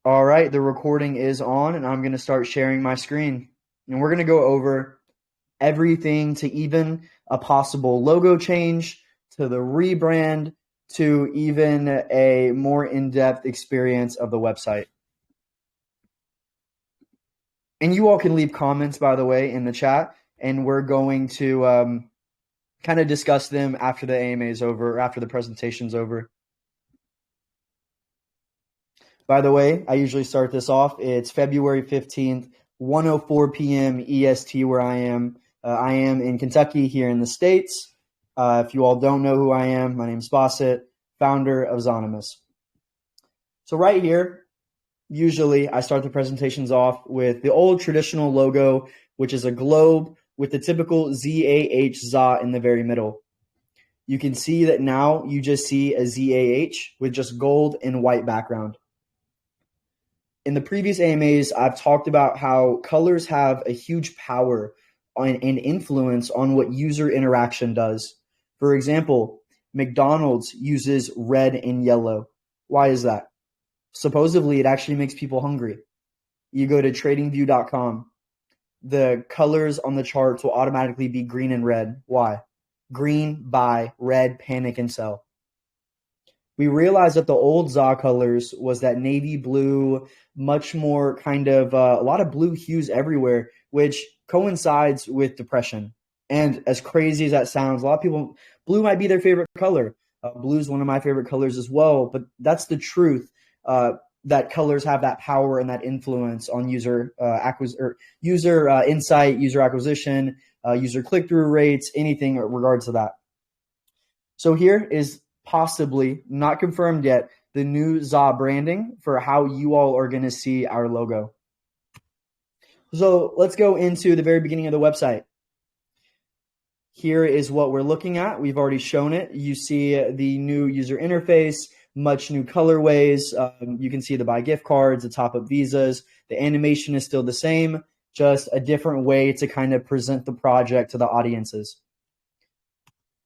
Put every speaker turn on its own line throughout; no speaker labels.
All right, the recording is on, and I'm going to start sharing my screen. And we're going to go over everything to even a possible logo change, to the rebrand, to even a more in-depth experience of the website. And you all can leave comments, by the way, in the chat, and we're going to kind of discuss them after the AMA is over, or after the presentation's over. By the way, I usually start this off. It's February 15th, 1:04 p.m. EST where I am. I am in Kentucky here in the States. If you all don't know who I am, my name is Basit, founder of Zonimous. So right here, usually I start the presentations off with the old traditional logo, which is a globe with the typical ZAH ZA in the very middle. You can see that now you just see a ZAH with just gold and white background. In the previous AMAs, I've talked about how colors have a huge power and influence on what user interaction does. For example, McDonald's uses red and yellow. Why is that? Supposedly, it actually makes people hungry. You go to tradingview.com. The colors on the charts will automatically be green and red. Why? Green, buy, red, panic, and sell. We realized that the old ZA colors was that navy blue, much more kind of a lot of blue hues everywhere, which coincides with depression. And as crazy as that sounds, a lot of people, blue might be their favorite color. Blue is one of my favorite colors as well, but that's the truth. That colors have that power and that influence on user insight, user acquisition, user click-through rates, anything in regards to that. So here is possibly, not confirmed yet, the new ZA branding for how you all are going to see our logo. So let's go into the very beginning of the website. Here is what we're looking at. We've already shown it. You see the new user interface, much new colorways. You can see the buy gift cards, the top up visas. The animation is still the same, just a different way to kind of present the project to the audiences.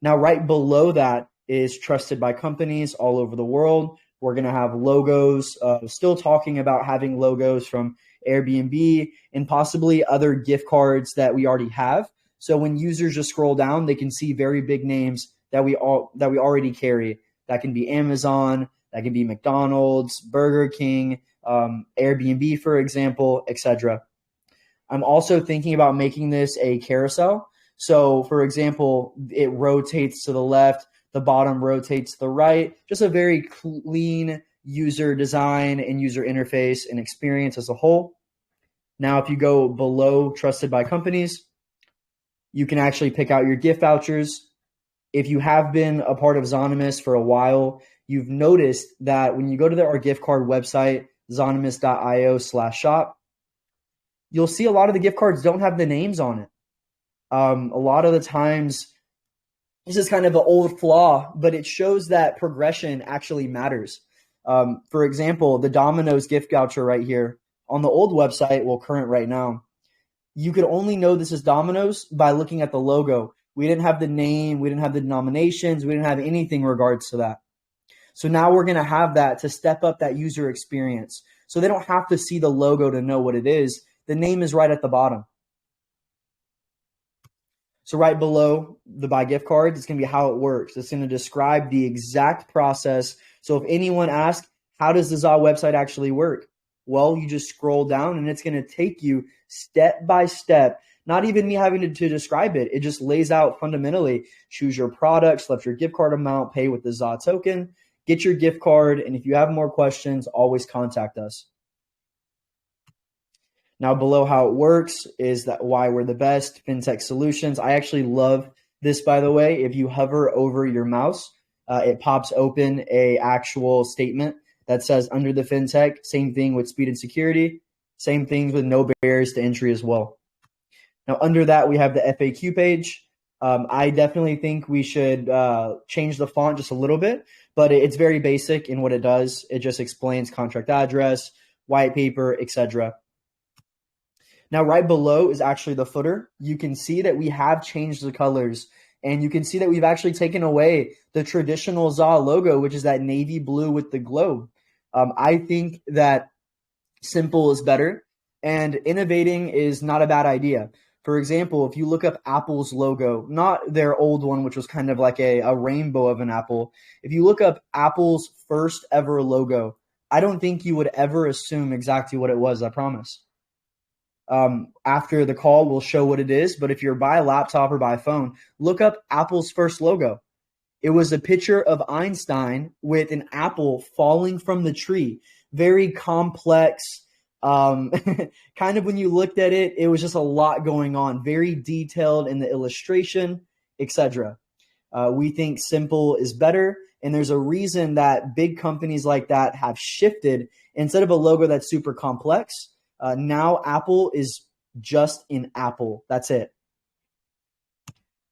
Now, right below that is trusted by companies all over the world. We're going to have logos, still talking about having logos from Airbnb and possibly other gift cards that we already have. So when users just scroll down, they can see very big names that we already carry. That can be Amazon, that can be McDonald's, Burger King, Airbnb, for example, etc. I'm also thinking about making this a carousel. So, for example, it rotates to the left, the bottom rotates to the right, just a very clean user design and user interface and experience as a whole. Now, if you go below trusted by companies, you can actually pick out your gift vouchers. If you have been a part of Zonimous for a while, you've noticed that when you go to our gift card website, zonimous.io/shop, you'll see a lot of the gift cards don't have the names on it. A lot of the times, this is kind of an old flaw, but it shows that progression actually matters. For example, the Domino's gift voucher right here on the old website, well, current right now, you could only know this is Domino's by looking at the logo. We didn't have the name, we didn't have the denominations, we didn't have anything in regards to that. So now we're going to have that to step up that user experience. So they don't have to see the logo to know what it is. The name is right at the bottom. So right below the buy gift cards, it's going to be how it works. It's going to describe the exact process. So if anyone asks, how does the ZA website actually work? Well, you just scroll down and it's going to take you step by step. Not even me having to describe it. It just lays out fundamentally, choose your product, select your gift card amount, pay with the ZA token, get your gift card. And if you have more questions, always contact us. Now, below how it works is that why we're the best, FinTech solutions. I actually love this, by the way. If you hover over your mouse, it pops open a actual statement that says under the FinTech, same thing with speed and security, same things with no barriers to entry as well. Now, under that, we have the FAQ page. I definitely think we should change the font just a little bit, but it's very basic in what it does. It just explains contract address, white paper, etc. Now, right below is actually the footer. You can see that we have changed the colors, and you can see that we've actually taken away the traditional ZA logo, which is that navy blue with the globe. I think that Simple is better, and innovating is not a bad idea. For example, if you look up Apple's logo, not their old one, which was kind of like a rainbow of an apple, if you look up Apple's first ever logo, I don't think you would ever assume exactly what it was, I promise. After the call, we'll show what it is, but if you're by a laptop or by a phone, look up Apple's first logo. It was a picture of Einstein with an apple falling from the tree. Very complex. Kind of when you looked at it, it was just a lot going on. Very detailed in the illustration, etc. We think simple is better, and there's a reason that big companies like that have shifted. Instead of a logo that's super complex, now Apple is just an apple. That's it.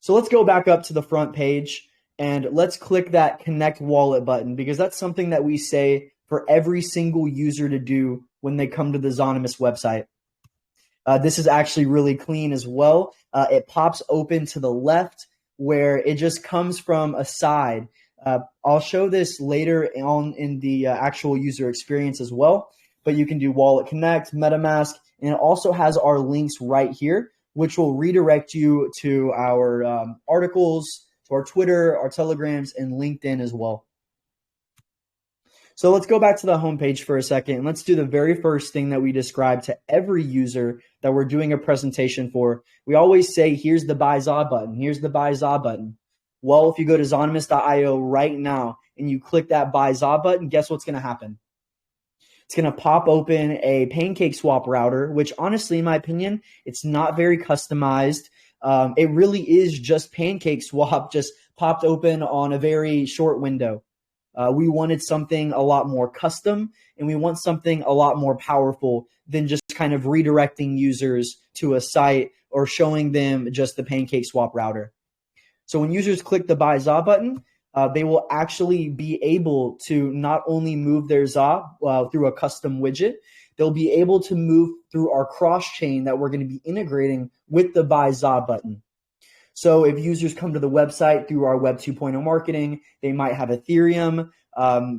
So let's go back up to the front page. And let's click that connect wallet button, because that's something that we say for every single user to do when they come to the Zonimist website. This is actually really clean as well. It pops open to the left where it just comes from a side. I'll show this later on in the actual user experience as well, but you can do Wallet Connect, MetaMask, and it also has our links right here, which will redirect you to our articles, to our Twitter, our Telegrams, and LinkedIn as well. So let's go back to the homepage for a second, and let's do the very first thing that we describe to every user that we're doing a presentation for. We always say, here's the Buy ZA button. Here's the Buy ZA button. Well, if you go to zonimist.io right now and you click that Buy ZA button, guess what's going to happen? It's going to pop open a PancakeSwap router, which honestly, in my opinion, it's not very customized. It really is just PancakeSwap, just popped open on a very short window. We wanted something a lot more custom, and we want something a lot more powerful than just kind of redirecting users to a site or showing them just the PancakeSwap router. So when users click the Buy ZA button, they will actually be able to not only move their ZA through a custom widget, they'll be able to move through our cross chain that we're going to be integrating with the Buy ZA button. So if users come to the website through our Web 2.0 marketing, they might have Ethereum,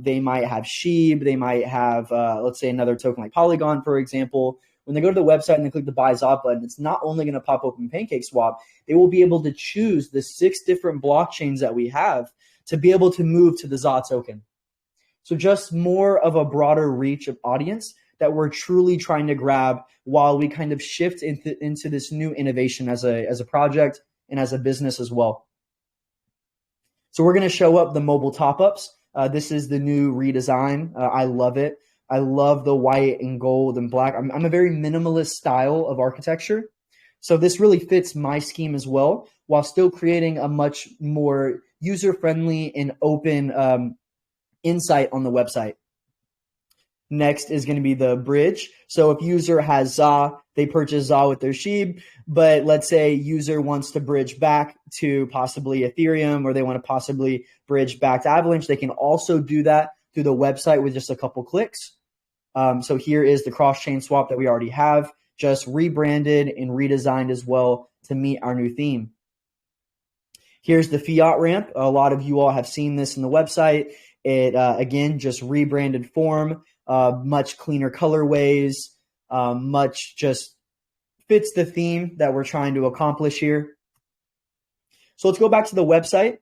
they might have SHIB, they might have, let's say, another token like Polygon, for example. When they go to the website and they click the Buy ZA button, it's not only going to pop open PancakeSwap, they will be able to choose the 6 different blockchains that we have to be able to move to the ZA token. So just more of a broader reach of audience that we're truly trying to grab while we kind of shift into this new innovation as a project and as a business as well. So we're going to show up the mobile top-ups. This is the new redesign. I love it. I love the white and gold and black. I'm a very minimalist style of architecture. So this really fits my scheme as well, while still creating a much more user-friendly and open insight on the website. Next is going to be the bridge. So if user has ZA, they purchase ZA with their SHIB, but let's say user wants to bridge back to possibly Ethereum, or they want to possibly bridge back to Avalanche, they can also do that through the website with just a couple clicks. So here is the cross-chain swap that we already have, just rebranded and redesigned as well to meet our new theme. Here's the fiat ramp. A lot of you all have seen this in the website. It, again, just rebranded form, much cleaner colorways, much just fits the theme that we're trying to accomplish here. So let's go back to the website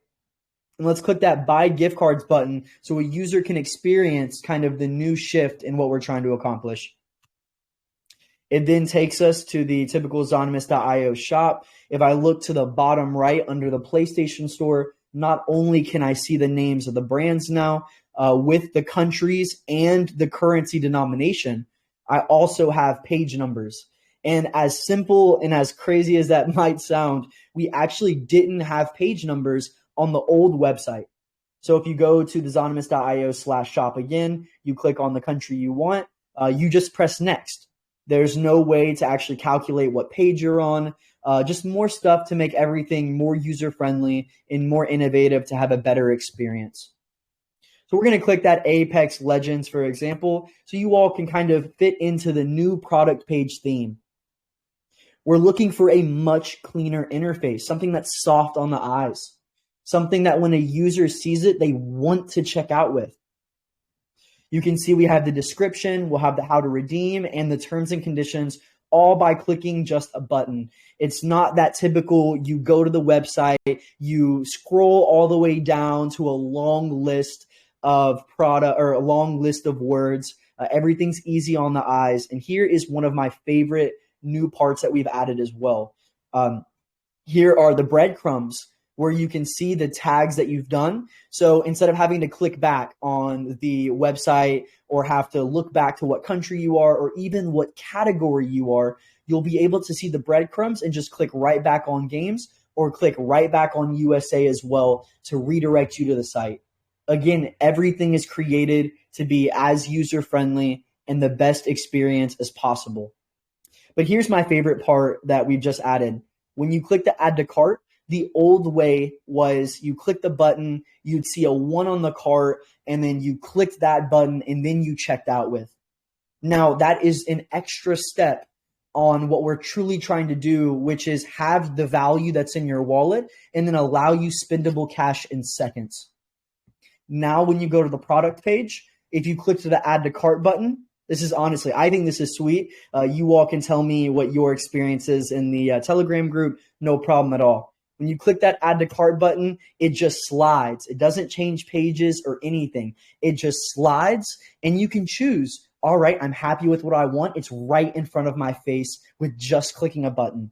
and let's click that Buy Gift Cards button so a user can experience kind of the new shift in what we're trying to accomplish. It then takes us to the typical Zonimist.io shop. If I look to the bottom right under the PlayStation Store, not only can I see the names of the brands now with the countries and the currency denomination, I also have page numbers. And as simple and as crazy as that might sound, we actually didn't have page numbers on the old website. So if you go to the Zonimist.io/shop again, you click on the country you want, you just press next. There's no way to actually calculate what page you're on. Just more stuff to make everything more user-friendly and more innovative to have a better experience. So we're going to click that Apex Legends, for example, so you all can kind of fit into the new product page theme. We're looking for a much cleaner interface, something that's soft on the eyes, something that when a user sees it, they want to check out with. You can see we have the description, we'll have the how to redeem, and the terms and conditions, all by clicking just a button. It's not that typical, you go to the website, you scroll all the way down to a long list of product or a long list of words. Everything's easy on the eyes. And here is one of my favorite new parts that we've added as well. Here are the breadcrumbs where you can see the tags that you've done. So instead of having to click back on the website or have to look back to what country you are or even what category you are, you'll be able to see the breadcrumbs and just click right back on games or click right back on USA as well to redirect you to the site. Again, everything is created to be as user-friendly and the best experience as possible. But here's my favorite part that we've just added. When you click the add to cart, the old way was you click the button, you'd see a 1 on the cart, and then you clicked that button and then you checked out with. Now that is an extra step on what we're truly trying to do, which is have the value that's in your wallet and then allow you spendable cash in seconds. Now when you go to the product page, if you click to the add to cart button, this is honestly, I think this is sweet. You all can tell me what your experience is in the Telegram group, no problem at all. When you click that add to cart button, it just slides. It doesn't change pages or anything. It just slides and you can choose, all right, I'm happy with what I want. It's right in front of my face with just clicking a button.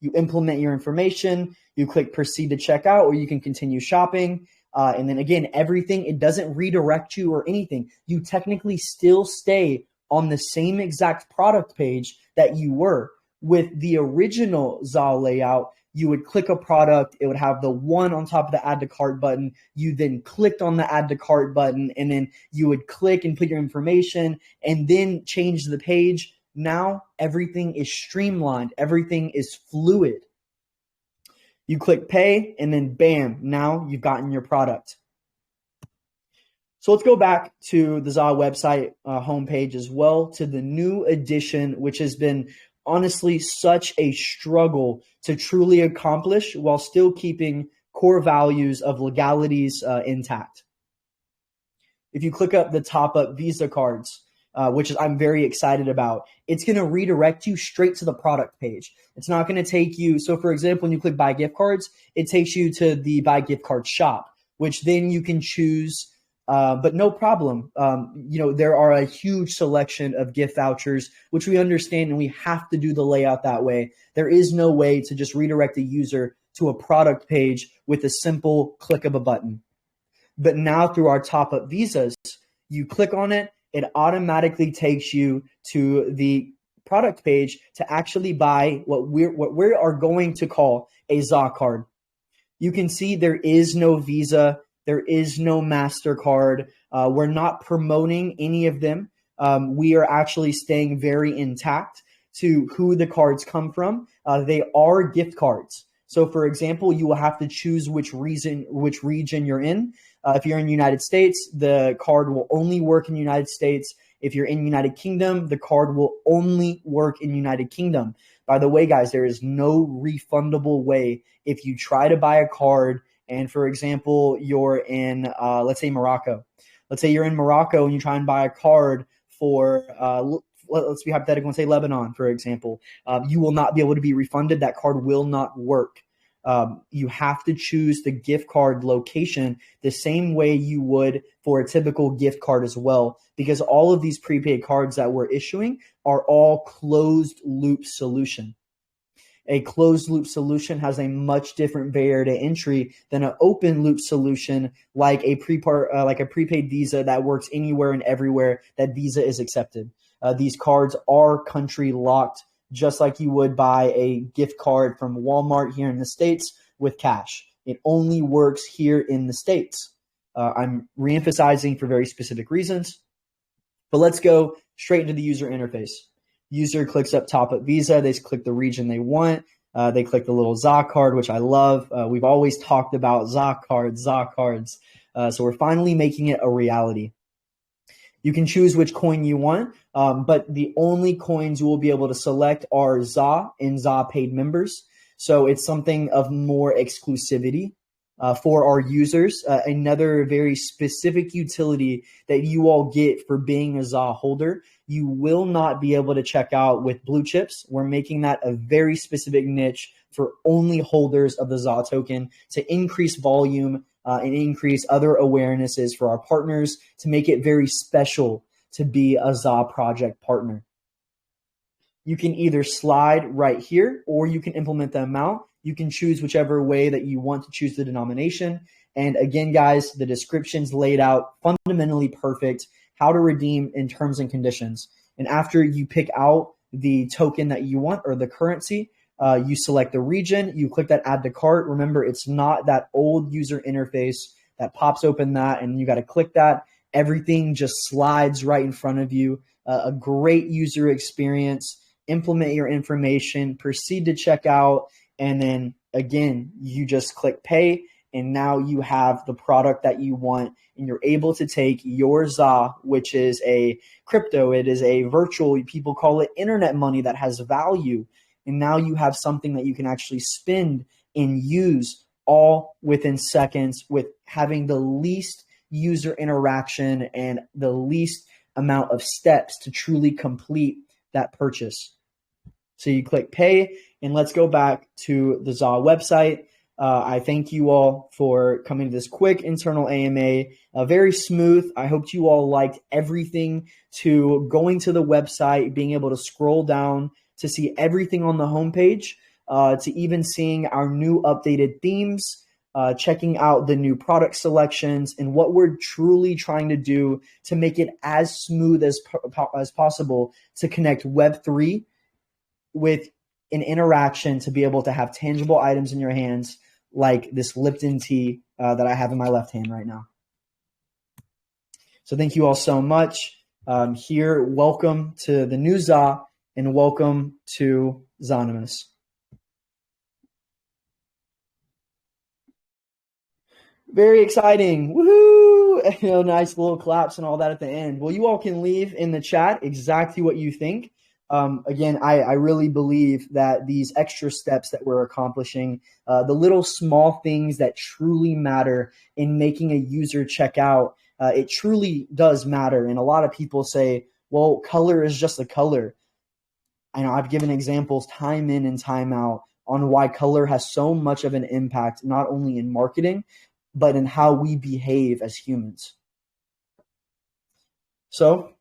You implement your information, you click proceed to checkout, or you can continue shopping. And then again, everything, it doesn't redirect you or anything. You technically still stay on the same exact product page that you were. With the original ZA layout, you would click a product, it would have the 1 on top of the add to cart button. You then clicked on the add to cart button and then you would click and put your information and then change the page. Now everything is streamlined. Everything is fluid. You click pay and then bam, now you've gotten your product. So let's go back to the ZA website homepage as well, to the new edition, which has been honestly such a struggle to truly accomplish while still keeping core values of legalities intact. If you click up the top up Visa cards, which is I'm very excited about, it's going to redirect you straight to the product page. It's not going to take you. So for example, when you click buy gift cards, it takes you to the buy gift card shop, which then you can choose. But no problem. There are a huge selection of gift vouchers, which we understand, and we have to do the layout that way. There is no way to just redirect a user to a product page with a simple click of a button. But now through our top up visas, you click on it, it automatically takes you to the product page to actually buy what we are going to call a ZA card. You can see there is no Visa. There is no MasterCard. We're not promoting any of them. We are actually staying very intact to who the cards come from. They are gift cards. So for example, you will have to choose which region you're in. If you're in the United States, the card will only work in the United States. If you're in the United Kingdom, the card will only work in the United Kingdom. By the way, guys, there is no refundable way if you try to buy a card and, for example, you're in, let's say, Morocco. Let's say you're in Morocco and you try and buy a card for, let's be hypothetical and say Lebanon, for example. You will not be able to be refunded. That card will not work. You have to choose the gift card location the same way you would for a typical gift card as well, because all of these prepaid cards that we're issuing are all closed loop solution. A closed loop solution has a much different barrier to entry than an open loop solution like a prepaid Visa that works anywhere and everywhere that Visa is accepted. These cards are country locked, just like you would buy a gift card from Walmart here in the States with cash. It only works here in the States. I'm reemphasizing for very specific reasons, but let's go straight into the user interface. User clicks up top at Visa. They click the region they want. They click the little ZA card, which I love. We've always talked about ZA cards. So we're finally making it a reality. You can choose which coin you want, but the only coins you will be able to select are ZA and ZA paid members. So it's something of more exclusivity. for our users. Another very specific utility that you all get for being a ZA holder. You will not be able to check out with blue chips. We're making that a very specific niche for only holders of the ZA token to increase volume and increase other awarenesses for our partners to make it very special to be a ZA project partner. You can either slide right here or you can implement the amount. You can choose whichever way that you want to choose the denomination. And again, guys, the description's laid out fundamentally perfect, how to redeem in terms and conditions. And after you pick out the token that you want or the currency, you select the region, you click that add to cart. Remember, it's not that old user interface that pops open that and you got to click that. Everything just slides right in front of you. A great user experience. Implement your information, proceed to check out, and then again, you just click pay, and now you have the product that you want, and you're able to take your ZA, which is a crypto, it is a virtual, people call it internet money that has value, and now you have something that you can actually spend and use all within seconds with having the least user interaction and the least amount of steps to truly complete that purchase. So you click pay, and let's go back to the ZA website. I thank you all for coming to this quick internal AMA, very smooth. I hope you all liked everything, to going to the website, being able to scroll down to see everything on the homepage, to even seeing our new updated themes, checking out the new product selections, and what we're truly trying to do to make it as smooth as possible to connect Web3 with an interaction to be able to have tangible items in your hands like this Lipton tea that I have in my left hand right now. So thank you all so much. Here, welcome to the new ZA and welcome to Zonymous. Very exciting. Woohoo! You know, nice little claps and all that at the end. Well, you all can leave in the chat exactly what you think. Again, I really believe that these extra steps that we're accomplishing, the little small things that truly matter in making a user check out, it truly does matter. And a lot of people say, well, color is just a color. I know I've given examples time in and time out on why color has so much of an impact, not only in marketing, but in how we behave as humans. So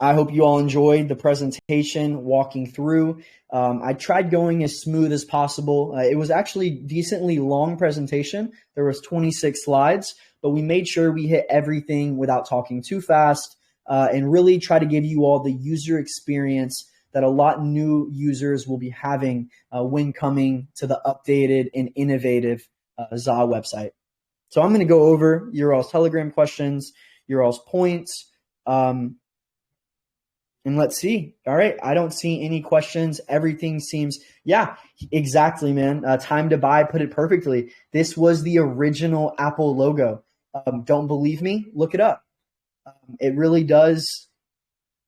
I hope you all enjoyed the presentation, walking through. I tried going as smooth as possible. It was actually decently long presentation. There was 26 slides, but we made sure we hit everything without talking too fast, and really try to give you all the user experience that a lot new users will be having when coming to the updated and innovative ZA website. So I'm going to go over your all's Telegram questions, your all's points, and let's see. All right. I don't see any questions. Everything seems, yeah, exactly, man. Time to buy put it perfectly. This was the original Apple logo. Don't believe me? Look it up. It really does.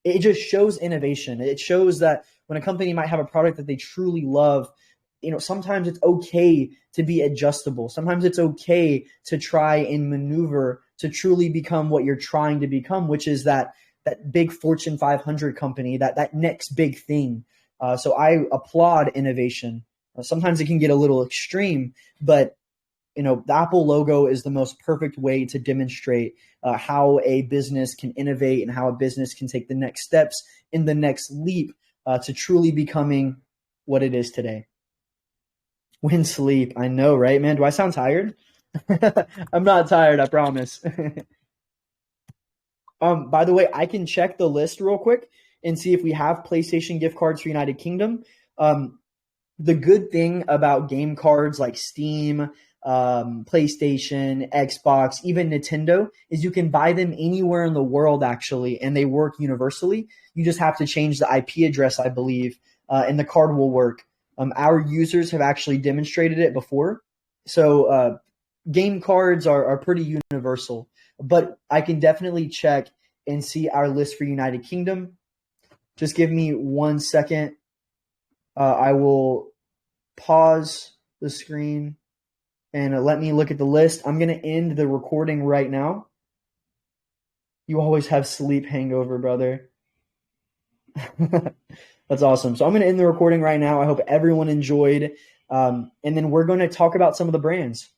It just shows innovation. It shows that when a company might have a product that they truly love, you know, sometimes it's okay to be adjustable. Sometimes it's okay to try and maneuver to truly become what you're trying to become, which is that big Fortune 500 company, that next big thing. So I applaud innovation. Sometimes it can get a little extreme, but you know, the Apple logo is the most perfect way to demonstrate how a business can innovate and how a business can take the next steps in the next leap to truly becoming what it is today. Win sleep. I know, right, man? Do I sound tired? I'm not tired, I promise. By the way, I can check the list real quick and see if we have PlayStation gift cards for United Kingdom. The good thing about game cards like Steam, PlayStation, Xbox, even Nintendo is you can buy them anywhere in the world, actually, and they work universally. You just have to change the IP address, I believe, and the card will work. Our users have actually demonstrated it before. So game cards are pretty universal. But I can definitely check and see our list for United Kingdom. Just give me 1 second. I will pause the screen. And let me look at the list. I'm going to end the recording right now. You always have sleep hangover, brother. That's awesome. So I'm going to end the recording right now. I hope everyone enjoyed. And then we're going to talk about some of the brands.